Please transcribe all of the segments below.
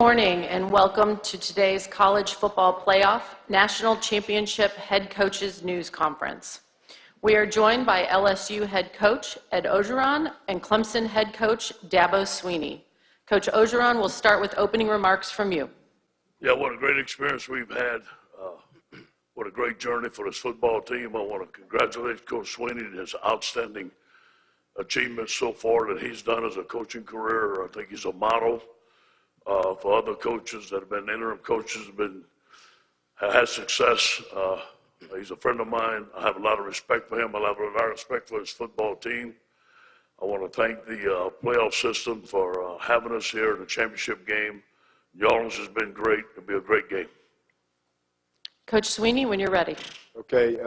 Morning and welcome to today's College Football Playoff National Championship Head Coaches News Conference. We are joined by LSU head coach Ed Orgeron and Clemson head coach Dabo Swinney. Coach Orgeron will start with opening remarks from you. Yeah, what a great experience we've had. What a great journey for this football team. I want to congratulate Coach Swinney and his outstanding achievements so far that he's done as a coaching career. I think he's a model for other coaches that have been interim coaches, have had success. He's a friend of mine. I have a lot of respect for him. I have a lot of respect for his football team. I want to thank the playoff system for having us here in the championship game. New Orleans has been great. It'll be a great game. Coach Swinney, when you're ready. Okay,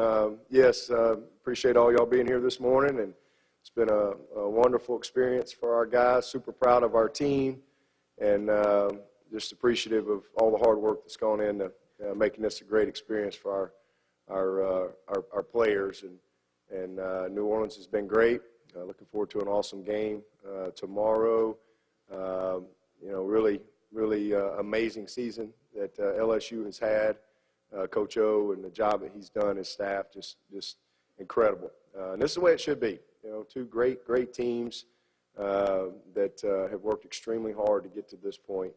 yes, appreciate all y'all being here this morning, and it's been a wonderful experience for our guys. Super proud of our team, and just appreciative of all the hard work that's gone into making this a great experience for our players. And New Orleans has been great. Looking forward to an awesome game tomorrow. Really amazing season that LSU has had. Coach O and the job that he's done, his staff, just incredible. And this is the way it should be. Two great teams that have worked extremely hard to get to this point,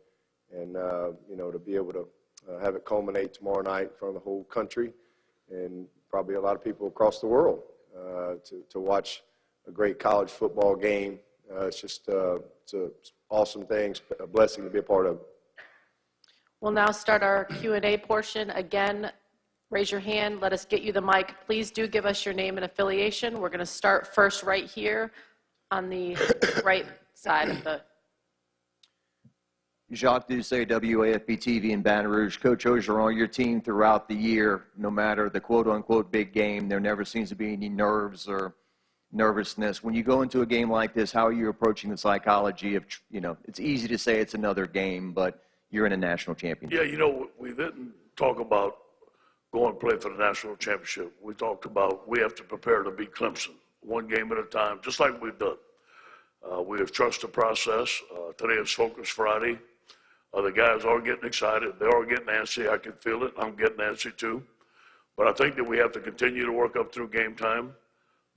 and to be able to have it culminate tomorrow night in front of the whole country, and probably a lot of people across the world to watch a great college football game. It's an awesome thing, a blessing to be a part of. We'll now start our Q&A portion. Again, raise your hand. Let us get you the mic. Please do give us your name and affiliation. We're going to start first right here on the right side of the. Jacques Doucet, WAFB-TV in Baton Rouge. Coach Orgeron, your team throughout the year, no matter the quote-unquote big game, there never seems to be any nerves or nervousness. When you go into a game like this, how are you approaching the psychology of, it's easy to say it's another game, but you're in a national championship. Yeah, we didn't talk about going and play for the national championship. We talked about we have to prepare to beat Clemson, one game at a time, just like we've done. We have trusted the process. Today is Focus Friday. The guys are getting excited. They are getting antsy. I can feel it. I'm getting antsy too. But I think that we have to continue to work up through game time.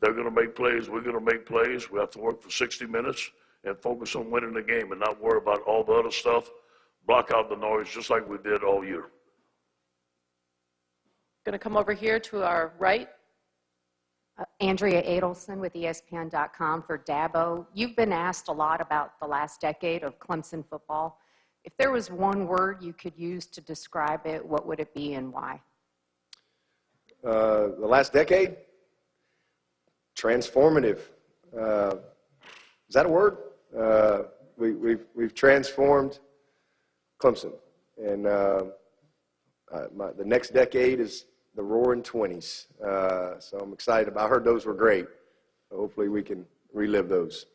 They're going to make plays. We're going to make plays. We have to work for 60 minutes and focus on winning the game and not worry about all the other stuff. Block out the noise just like we did all year. Going to come over here to our right. Andrea Adelson with ESPN.com for Dabo. You've been asked a lot about the last decade of Clemson football. If there was one word you could use to describe it, what would it be and why? The last decade? Transformative. Is that a word? We've transformed Clemson, and the next decade is the Roaring 20s. So I'm excited. I heard those were great. So hopefully we can relive those.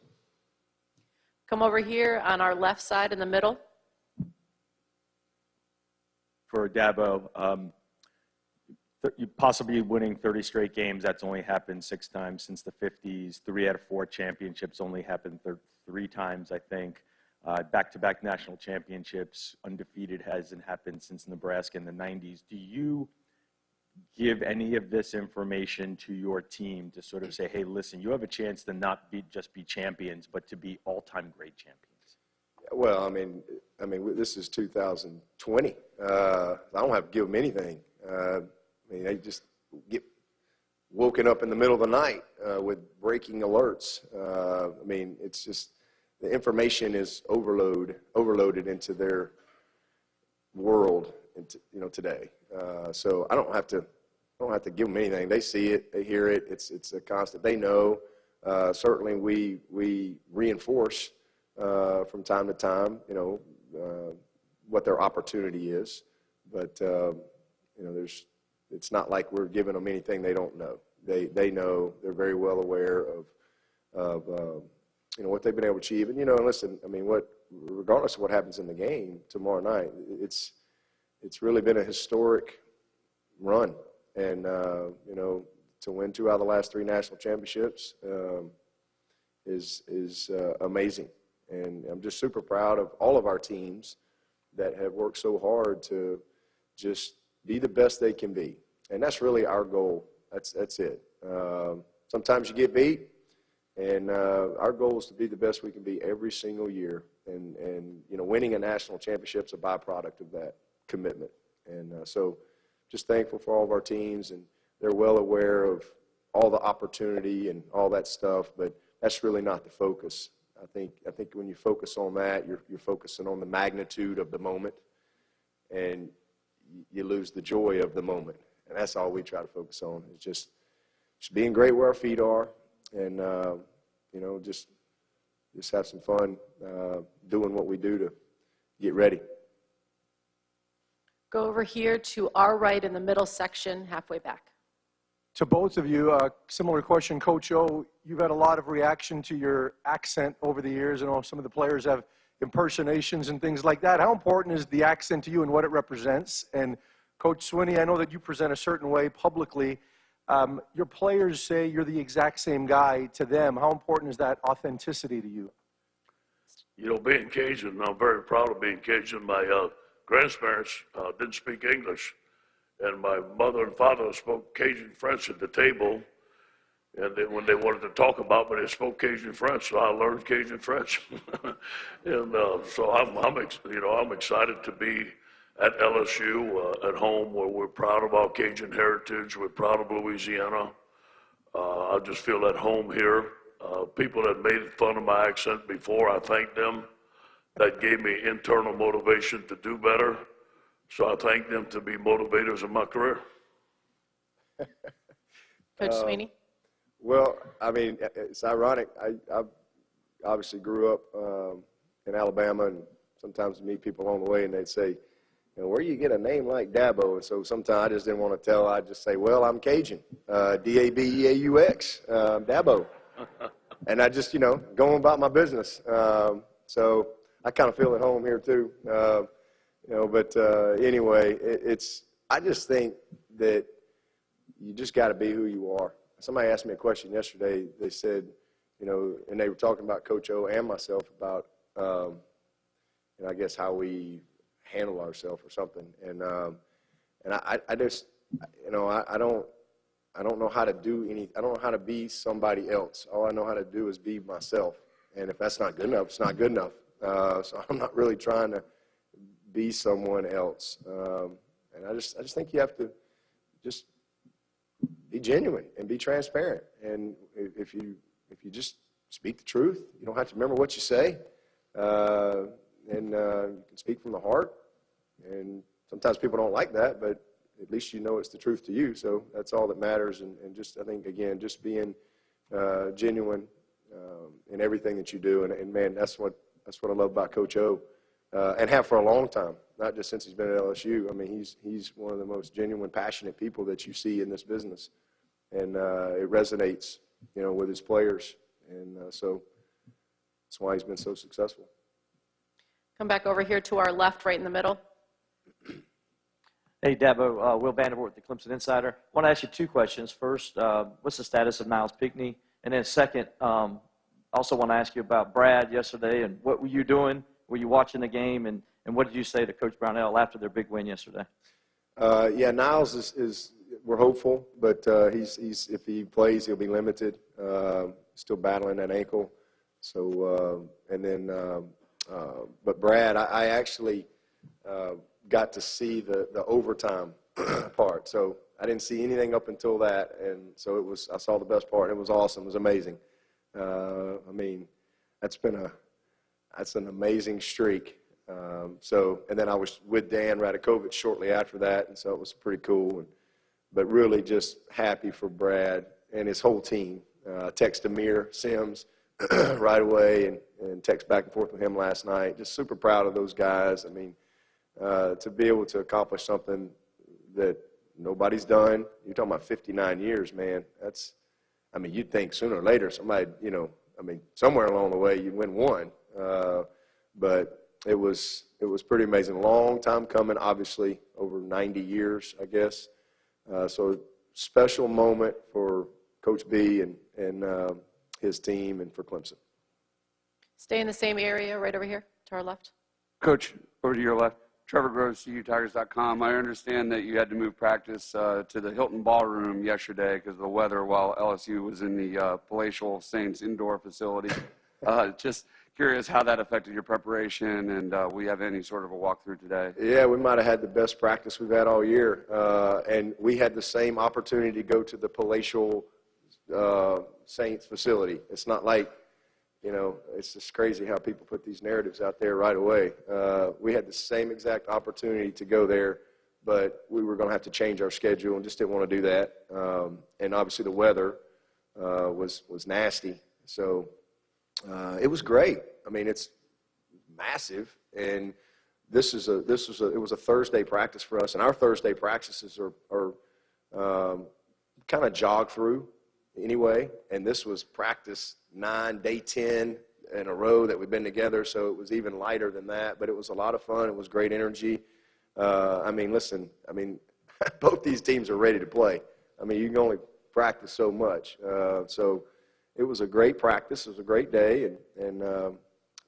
Come over here on our left side in the middle. For Dabo, you possibly winning 30 straight games. That's only happened 6 times since the 50s. 3 out of 4 championships only happened 3 times, I think. Back-to-back national championships, undefeated, hasn't happened since Nebraska in the 90s. Do you give any of this information to your team to sort of say, hey, listen, you have a chance to not just be champions, but to be all-time great champions? Well, I mean, this is 2020. I don't have to give them anything. They just get woken up in the middle of the night with breaking alerts. It's just the information is overloaded into their world, today. So I don't have to give them anything. They see it, they hear it. It's a constant. They know. Certainly, we reinforce from time to time, what their opportunity is. But it's not like we're giving them anything they don't know. They know. They're very well aware of what they've been able to achieve. And listen, regardless of what happens in the game tomorrow night, it's really been a historic run, and to win 2 out of the last 3 national championships is amazing. And I'm just super proud of all of our teams that have worked so hard to just be the best they can be. And that's really our goal. That's it. Sometimes you get beat, and our goal is to be the best we can be every single year. And you know, winning a national championship is a byproduct of that commitment. And so just thankful for all of our teams, and they're well aware of all the opportunity and all that stuff, but that's really not the focus. I think when you focus on that, you're focusing on the magnitude of the moment, and you lose the joy of the moment. And that's all we try to focus on, is just being great where our feet are, and you know, just have some fun doing what we do to get ready. Go over here to our right in the middle section, halfway back. To both of you, similar question, Coach O. You've had a lot of reaction to your accent over the years. I know some of the players have impersonations and things like that. How important is the accent to you and what it represents? And Coach Swinney, I know that you present a certain way publicly. Your players say you're the exact same guy to them. How important is that authenticity to you? You know, being Cajun, I'm very proud of being Cajun. My grandparents didn't speak English, and my mother and father spoke Cajun French at the table. And then when they wanted to talk about me, they spoke Cajun French, so I learned Cajun French. And so I'm excited to be at LSU, at home, where we're proud of our Cajun heritage. We're proud of Louisiana. I just feel at home here. People that made fun of my accent before, I thank them. That gave me internal motivation to do better. So I thank them to be motivators in my career. Coach Swinney? Well, I mean, it's ironic. I obviously grew up in Alabama, and sometimes I meet people along the way, and they'd say, you know, where do you get a name like Dabo? And so sometimes I just didn't want to tell. I'd just say, well, I'm Cajun, D-A-B-E-A-U-X, Dabo. And I just, you know, going about my business. So I kind of feel at home here too. You know, but anyway, I just think that you just got to be who you are. Somebody asked me a question yesterday. They said, you know, and they were talking about Coach O and myself about, you know, I guess how we handle ourselves or something. And I just, you know, I don't know how to do I don't know how to be somebody else. All I know how to do is be myself. And if that's not good enough, it's not good enough. So I'm not really trying to be someone else. And I just think you have to just be genuine and be transparent. And if you just speak the truth, you don't have to remember what you say. And you can speak from the heart. And sometimes people don't like that, but at least you know it's the truth to you. So that's all that matters. And just, I think, again, just being genuine in everything that you do. And man, that's what I love about Coach O. And have for a long time, not just since he's been at LSU. I mean, he's one of the most genuine, passionate people that you see in this business. And it resonates, you know, with his players. And so that's why he's been so successful. Come back over here to our left, right in the middle. Hey, Dabo, Will Vandervoort with the Clemson Insider. I want to ask you two questions. First, what's the status of Niles Pinckney? And then second, also want to ask you about Brad yesterday, and what were you doing? Were you watching the game, and what did you say to Coach Brownell after their big win yesterday? Yeah, Niles is we're hopeful, but he's if he plays, he'll be limited. Still battling that ankle. So and then, but Brad, I actually got to see the overtime part. So I didn't see anything up until that, and so I saw the best part. It was awesome. It was amazing. I mean, that's an amazing streak. And then I was with Dan Radakovich shortly after that, and so it was pretty cool. But really just happy for Brad and his whole team. Text Amir Sims right away and text back and forth with him last night. Just super proud of those guys. I mean, to be able to accomplish something that nobody's done. You're talking about 59 years, man. I mean, you'd think sooner or later somebody, you know, I mean, somewhere along the way you'd win one. But it was pretty amazing. Long time coming, obviously, over 90 years, I guess. So special moment for Coach B and his team and for Clemson. Stay in the same area right over here to our left. Coach, over to your left. Trevor Groves, CUTigers.com. I understand that you had to move practice to the Hilton Ballroom yesterday because of the weather while LSU was in the Palatial Saints indoor facility. Just curious how that affected your preparation, and will you have any sort of a walkthrough today? Yeah, we might have had the best practice we've had all year. And we had the same opportunity to go to the Palatial Saints facility. It's not like, you know, it's just crazy how people put these narratives out there right away. We had the same exact opportunity to go there, but we were going to have to change our schedule and just didn't want to do that. And obviously the weather was nasty. So it was great. I mean, it's massive. And it was a Thursday practice for us. And our Thursday practices are kind of jog through anyway. And this was practice 9, day 10 in a row that we've been together, so it was even lighter than that, but it was a lot of fun. It was great energy. I mean, listen, I mean, both these teams are ready to play. I mean, you can only practice so much. So it was a great practice. It was a great day, and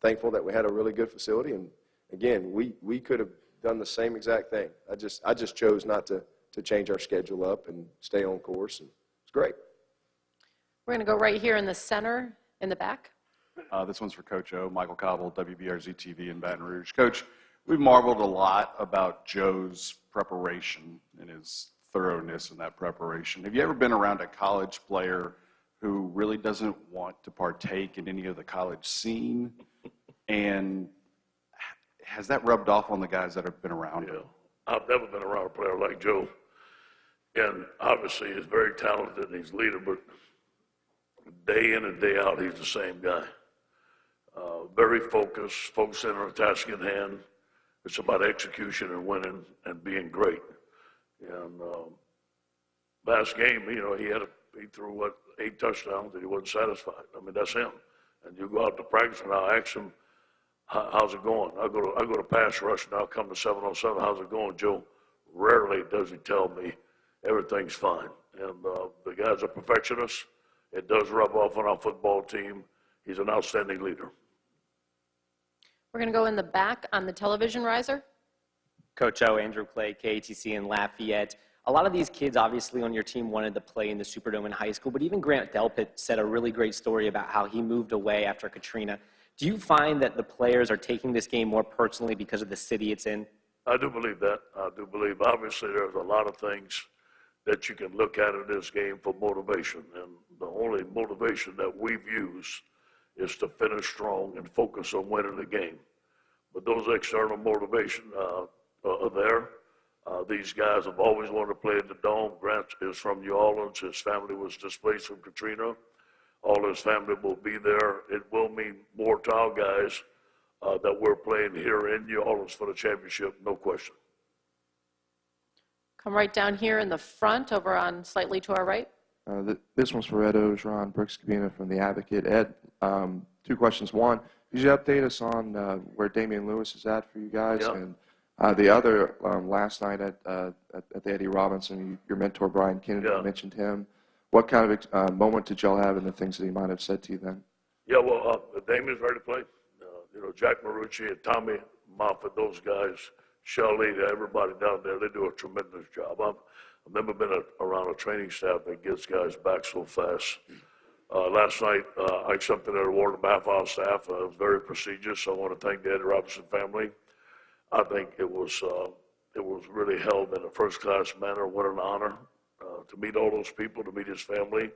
thankful that we had a really good facility. And, again, we could have done the same exact thing. I just chose not to change our schedule up and stay on course, and it's great. We're going to go right here in the center, in the back. This one's for Coach O, Michael Cobble, WBRZ-TV in Baton Rouge. Coach, we've marveled a lot about Joe's preparation and his thoroughness in that preparation. Have you ever been around a college player who really doesn't want to partake in any of the college scene? And has that rubbed off on the guys that have been around him? I've never been around a player like Joe. And obviously he's very talented and he's a leader, but day in and day out, he's the same guy. Very focused in on a task in hand. It's about execution and winning and being great. And last game, you know, he threw 8 touchdowns and he wasn't satisfied. I mean, that's him. And you go out to practice and I'll ask him, how's it going? I go to pass rush and I'll come to 7-on-7. How's it going, Joe? Rarely does he tell me everything's fine. And the guy's a perfectionist. It does rub off on our football team. He's an outstanding leader. We're going to go in the back on the television riser. Coach O, Andrew Clay, KATC in Lafayette. A lot of these kids obviously on your team wanted to play in the Superdome in high school, but even Grant Delpit said a really great story about how he moved away after Katrina. Do you find that the players are taking this game more personally because of the city it's in? I do believe that. I do believe, obviously, there's a lot of things that you can look at in this game for motivation. And the only motivation that we've used is to finish strong and focus on winning the game. But those external motivations are there. These guys have always wanted to play at the Dome. Grant is from New Orleans. His family was displaced from Katrina. All his family will be there. It will mean more to our guys that we're playing here in New Orleans for the championship, no question. Come right down here in the front, over on slightly to our right. This one's for Ed Ogeron, Brooks Cabina from The Advocate. Ed, 2 questions. One, could you update us on where Damian Lewis is at for you guys? Yep. And the other, last night at the Eddie Robinson, your mentor Brian Kennedy mentioned him. What kind of moment did y'all have and the things that he might have said to you then? Yeah, well, Damian's ready to play. You know, Jack Marucci and Tommy Moffitt, those guys, Shelley, everybody down there, they do a tremendous job. I've never been around a training staff that gets guys back so fast. Last night, I accepted an award on behalf of our staff. It was very prestigious. I want to thank the Eddie Robinson family. I think it was really held in a first-class manner. What an honor to meet all those people, to meet his family.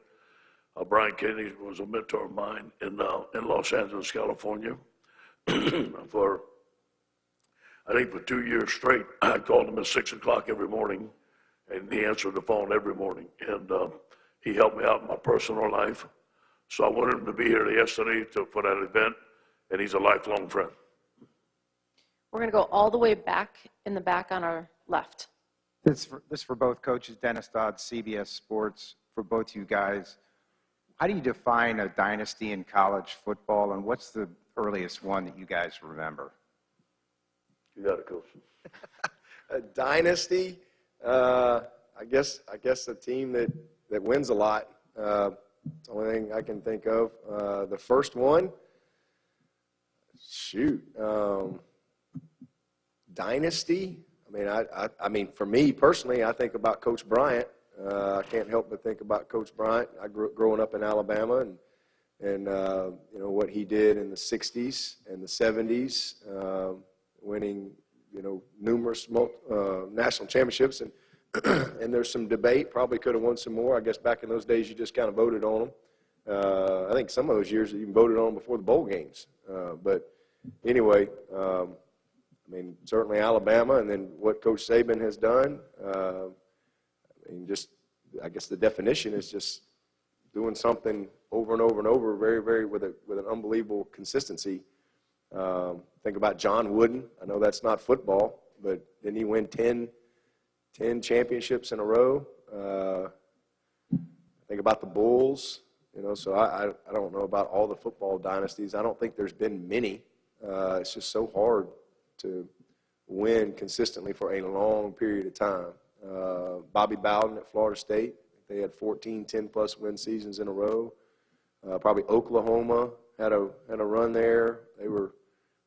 Brian Kennedy was a mentor of mine in Los Angeles, California. I think for 2 years straight, I called him at 6 o'clock every morning, and he answered the phone every morning. And he helped me out in my personal life. So I wanted him to be here yesterday for that event, and he's a lifelong friend. We're going to go all the way back in the back on our left. This for both coaches, Dennis Dodd, CBS Sports, for both you guys. How do you define a dynasty in college football, and what's the earliest one that you guys remember? You got it, Coach. A dynasty, I guess a team that wins a lot. It's the only thing I can think of. The first one, dynasty. I mean, for me personally, I think about Coach Bryant. I can't help but think about Coach Bryant. I grew growing up in Alabama, and you know what he did in the '60s and the '70s, winning numerous national championships, and and there's some debate. Probably could have won some more. I guess back in those days, you just kind of voted on them. I think some of those years you even voted on them before the bowl games. But anyway. I mean, certainly Alabama, and then what Coach Saban has done. I mean, I guess the definition is just doing something over and over and over, with an unbelievable consistency. Think about John Wooden. I know that's not football, but didn't he win 10 championships in a row? Think about the Bulls. So I don't know about all the football dynasties. I don't think there's been many. It's just so hard to win consistently for a long period of time. Bobby Bowden at Florida State, they had 14 10-plus win seasons in a row. Probably Oklahoma had a run there. They were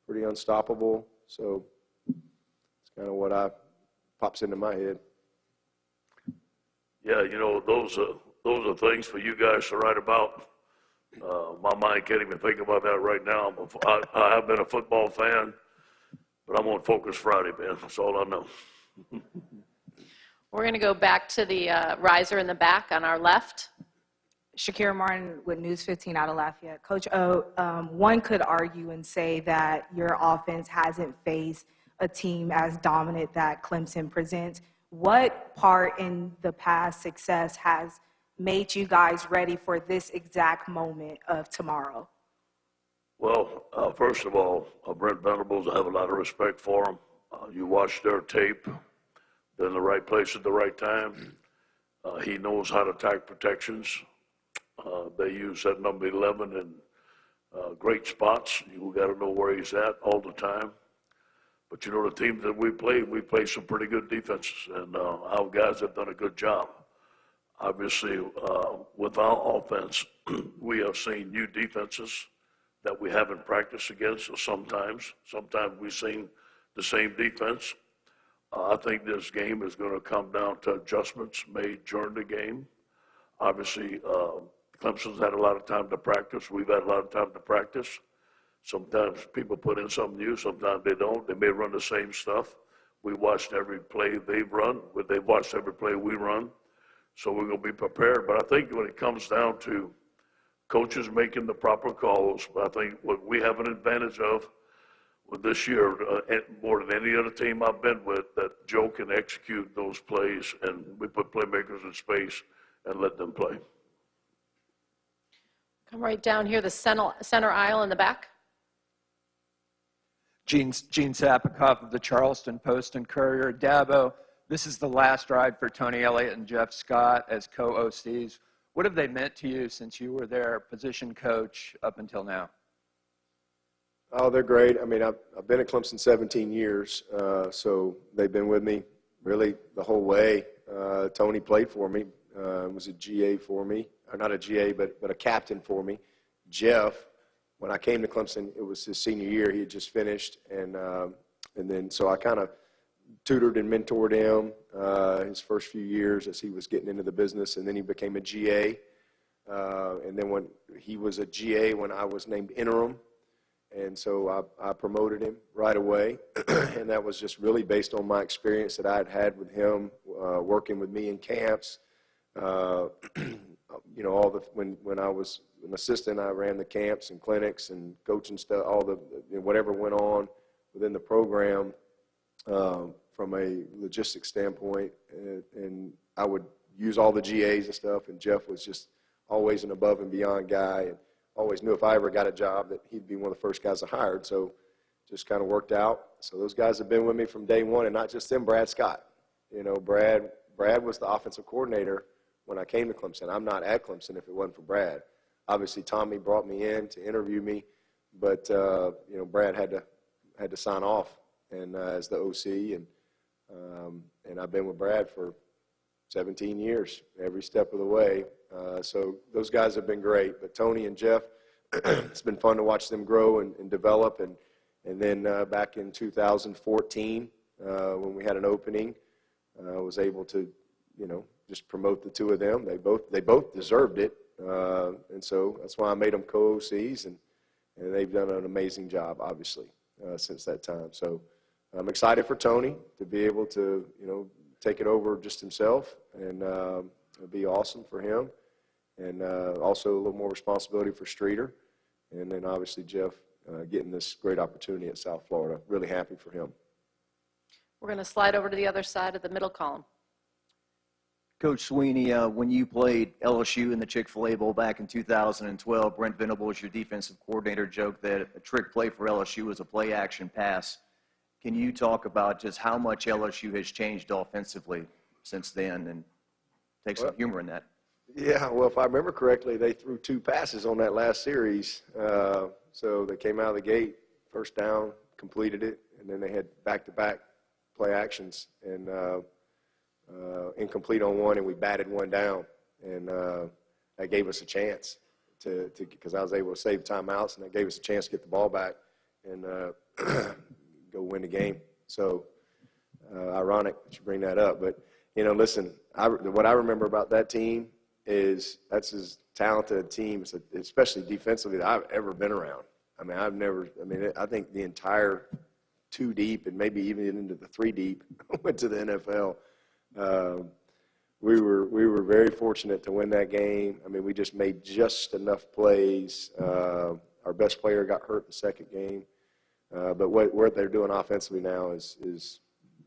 pretty unstoppable. So it's kind of what pops into my head. Yeah, those are things for you guys to write about. My mind can't even think about that right now. I have been a football fan. But I'm on Focus Friday, man. That's all I know. We're going to go back to the riser in the back on our left. Shakira Martin with News 15 out of Lafayette. Coach O, one could argue and say that your offense hasn't faced a team as dominant that Clemson presents. What part in the past success has made you guys ready for this exact moment of tomorrow? Well, first of all, Brent Venables, I have a lot of respect for him. You watch their tape, they're in the right place at the right time. He knows how to attack protections. They use that number 11 in great spots. You got to know where he's at all the time. But the teams that we play some pretty good defenses, and our guys have done a good job. Obviously, with our offense, we have seen new defenses that we haven't practiced against, so sometimes we've seen the same defense. I think this game is going to come down to adjustments made during the game. Obviously, Clemson's had a lot of time to practice. We've had a lot of time to practice. Sometimes people put in something new, sometimes they don't. They may run the same stuff. We watched every play they've run, but they've watched every play we run. So we're going to be prepared. But I think when it comes down to coaches making the proper calls, but I think what we have an advantage of with this year, more than any other team I've been with, that Joe can execute those plays, and we put playmakers in space and let them play. Come right down here, the center aisle in the back. Gene Sapikoff of the Charleston Post and Courier. Dabo, this is the last ride for Tony Elliott and Jeff Scott as co-OCs. What have they meant to you since you were their position coach up until now? Oh, they're great. I mean, I've been at Clemson 17 years, so they've been with me really the whole way. Tony played for me, was a GA for me, or not a GA, but a captain for me. Jeff, when I came to Clemson, it was his senior year. He had just finished, and then so I kind of tutored and mentored him his first few years as he was getting into the business, and then he became a GA. And then when he was a GA, when I was named interim, and so I promoted him right away, and that was just really based on my experience that I had had with him, working with me in camps. When I was an assistant, I ran the camps and clinics and coaching stuff, whatever went on within the program. From a logistics standpoint, and I would use all the GAs and stuff, and Jeff was just always an above and beyond guy, and always knew if I ever got a job that he'd be one of the first guys I hired, so just kind of worked out. So those guys have been with me from day one, and not just them, Brad Scott. Brad was the offensive coordinator when I came to Clemson. I'm not at Clemson if it wasn't for Brad. Obviously, Tommy brought me in to interview me, but Brad had to sign off and as the OC, and I've been with Brad for 17 years, every step of the way. So those guys have been great. But Tony and Jeff, it's been fun to watch them grow and develop. And then back in 2014, when we had an opening. I was able to, just promote the two of them. They both deserved it, and so that's why I made them co-OCs, and they've done an amazing job, obviously, since that time. So I'm excited for Tony to be able to, take it over just himself, and it'll be awesome for him, and also a little more responsibility for Streeter, and then obviously Jeff getting this great opportunity at South Florida. Really happy for him. We're going to slide over to the other side of the middle column. Coach Swinney, when you played LSU in the Chick-fil-A Bowl back in 2012, Brent Venables, your defensive coordinator, joked that a trick play for LSU was a play-action pass. Can you talk about just how much LSU has changed offensively since then, and take some humor in that? Yeah, well, if I remember correctly, they threw 2 passes on that last series. So they came out of the gate, first down, completed it, and then they had back-to-back play actions, and incomplete on one, and we batted one down, and that gave us a chance because I was able to save timeouts, and that gave us a chance to get the ball back and go win the game. So ironic that you bring that up, but listen, what I remember about that team is that's as talented a team, especially defensively, that I've ever been around. I think the entire 2 deep and maybe even into the 3 deep went to the NFL. We were very fortunate to win that game. We just made just enough plays. Our best player got hurt in the second game. But what they're doing offensively now is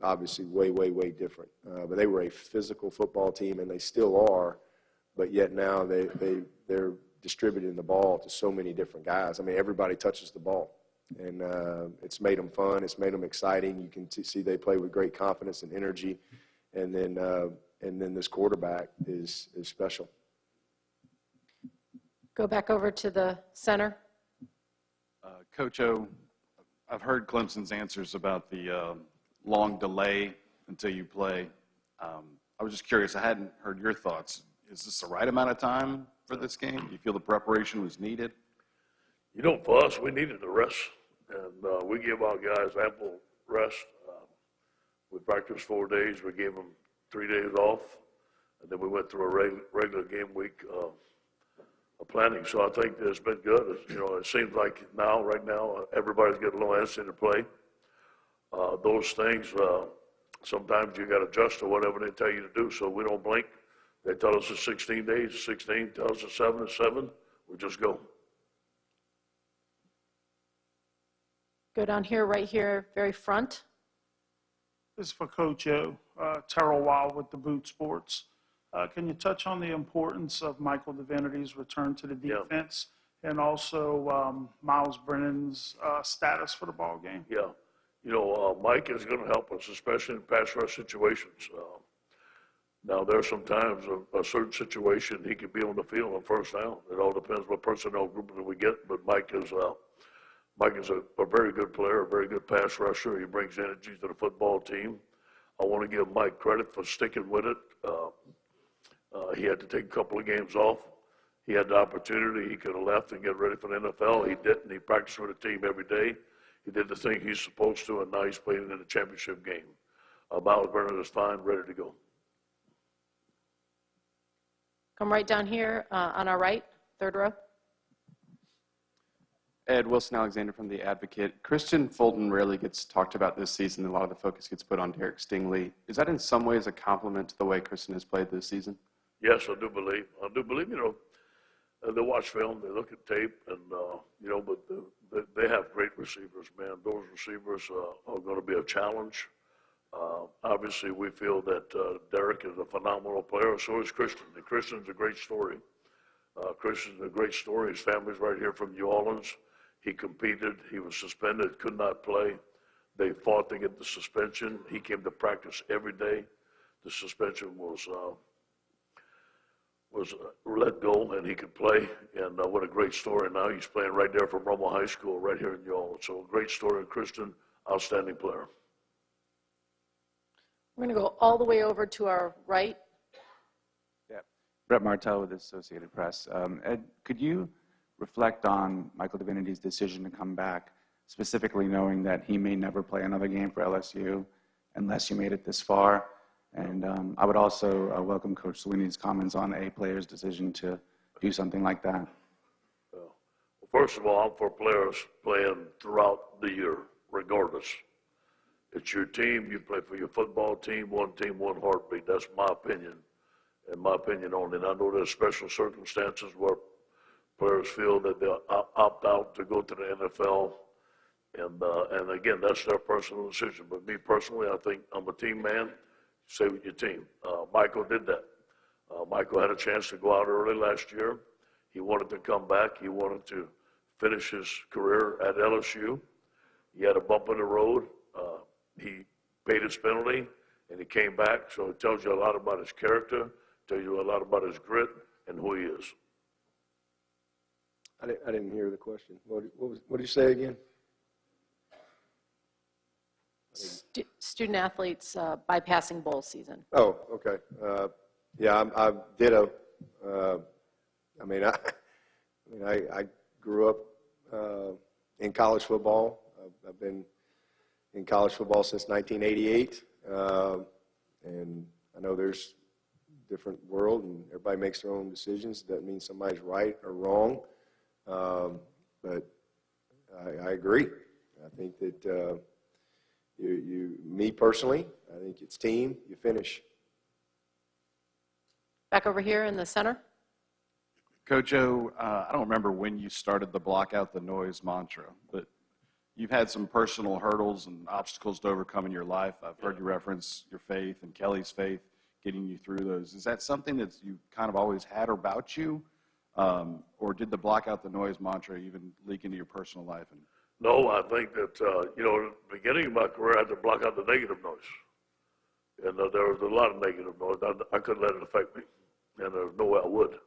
obviously way, way, way different. But they were a physical football team, and they still are. But yet now they're distributing the ball to so many different guys. Everybody touches the ball. And it's made them fun. It's made them exciting. You can see they play with great confidence and energy. And then this quarterback is special. Go back over to the center. Coach O, I've heard Clemson's answers about the long delay until you play. I was just curious. I hadn't heard your thoughts. Is this the right amount of time for this game? Do you feel the preparation was needed? For us, we needed the rest, and we give our guys ample rest. We practiced 4 days. We gave them 3 days off, and then we went through a regular game week of planning. So I think it's been good. It seems like right now, everybody's getting a little antsy to play. Those things, sometimes you got to adjust to whatever they tell you to do. So we don't blink. They tell us it's 16 days, 16. Tell us it's 7, it's 7. We just go. Go down here, right here, very front. This is for Coach O, Terrell Wild with the Boot Sports. Can you touch on the importance of Michael Divinity's return to the defense and also Miles Brennan's status for the ball game? Yeah. Mike is going to help us, especially in pass rush situations. Now, there's sometimes a certain situation he could be on the field on first down. It all depends what personnel group that we get, but Mike is a very good player, a very good pass rusher. He brings energy to the football team. I want to give Mike credit for sticking with it. He had to take a couple of games off. He had the opportunity. He could have left and get ready for the NFL. He didn't. He practiced with the team every day. He did the thing he's supposed to, and now he's playing in the championship game. Miles Brennan is fine, ready to go. Come right down here on our right, third row. Ed, Wilson Alexander from The Advocate. Christian Fulton rarely gets talked about this season. A lot of the focus gets put on Derek Stingley. Is that in some ways a compliment to the way Christian has played this season? Yes, I do believe. They watch film, they look at tape, and, but they have great receivers, man. Those receivers are going to be a challenge. Obviously, we feel that Derek is a phenomenal player, so is Christian. And Christian's a great story. Christian's a great story. His family's right here from New Orleans. He competed. He was suspended, could not play. They fought to get the suspension. He came to practice every day. The suspension was let go, and he could play. And what a great story. Now he's playing right there from Romo High School right here in New Orleans. So a great story. Christian, outstanding player. We're going to go all the way over to our right. Yeah. Brett Martell with the Associated Press. Ed, could you reflect on Michael Divinity's decision to come back, specifically knowing that he may never play another game for LSU, unless you made it this far. And I would also welcome Coach Swinney's comments on a player's decision to do something like that. Well, first of all, I'm for players playing throughout the year, regardless. It's your team. You play for your football team, one heartbeat. That's my opinion, and my opinion only. And I know there's special circumstances where players feel that they'll opt out to go to the NFL. And again, that's their personal decision. But me personally, I think I'm a team man. Stay with your team. Michael did that. Michael had a chance to go out early last year. He wanted to come back. He wanted to finish his career at LSU. He had a bump in the road. He paid his penalty, and he came back. So it tells you a lot about his character, tells you a lot about his grit and who he is. I didn't hear the question. What did you say again? Student athletes bypassing bowl season. Oh, okay. Yeah, I'm ditto. I grew up in college football. I've been in college football since 1988, and I know there's a different world, and everybody makes their own decisions. Doesn't mean somebody's right or wrong, but I agree. I think that me personally, I think it's team. You finish. Back over here in the center. Coach O, I don't remember when you started the block out the noise mantra, but you've had some personal hurdles and obstacles to overcome in your life. I've heard you reference your faith and Kelly's faith getting you through those. Is that something that you kind of always had about you? Or did the block out the noise mantra even leak into your personal life? No, I think that, at the beginning of my career, I had to block out the negative noise. And there was a lot of negative noise. I couldn't let it affect me, and there was no way I would.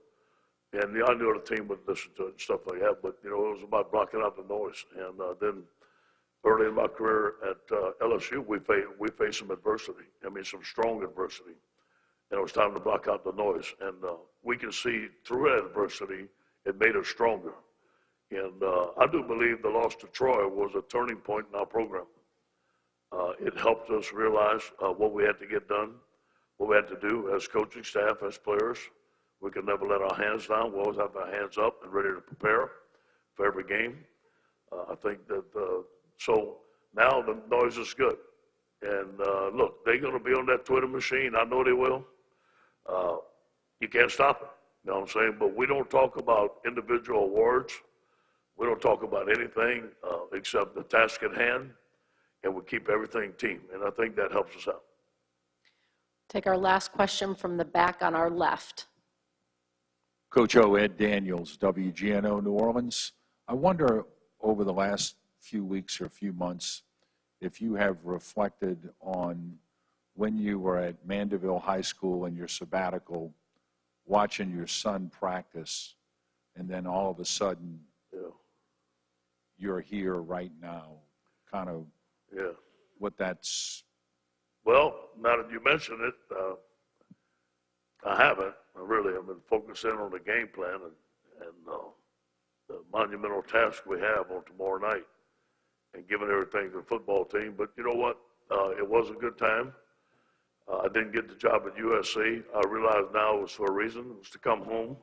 And I knew the team would listen to it and stuff like that, but, it was about blocking out the noise. And then early in my career at LSU, we faced some adversity. Some strong adversity. And it was time to block out the noise. And we can see through that adversity, it made us stronger. And I do believe the loss to Troy was a turning point in our program. It helped us realize what we had to get done, what we had to do as coaching staff, as players. We could never let our hands down. We always have our hands up and ready to prepare for every game. I think that, so now the noise is good. And look, they're going to be on that Twitter machine. I know they will. You can't stop it. You know what I'm saying? But we don't talk about individual awards. We don't talk about anything except the task at hand, and we keep everything team. And I think that helps us out. Take our last question from the back on our left. Coach O, Ed Daniels, WGNO New Orleans. I wonder over the last few weeks or few months if you have reflected on when you were at Mandeville High School in your sabbatical, watching your son practice, and then all of a sudden you're here right now, kind of what that's... Well, now that you mention it, I haven't. I've been focusing on the game plan and the monumental task we have on tomorrow night and giving everything to the football team. But you know what? It was a good time. I didn't get the job at USC. I realize now it was for a reason. It was to come home.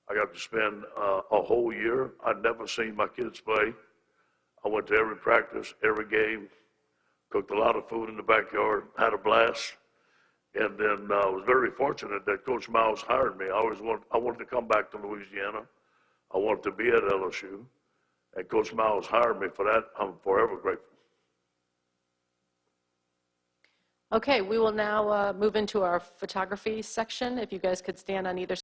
I got to spend a whole year. I'd never seen my kids play. I went to every practice, every game, cooked a lot of food in the backyard, had a blast. And then I was very fortunate that Coach Miles hired me. I wanted to come back to Louisiana. I wanted to be at LSU. And Coach Miles hired me for that. I'm forever grateful. Okay, we will now move into our photography section. If you guys could stand on either side.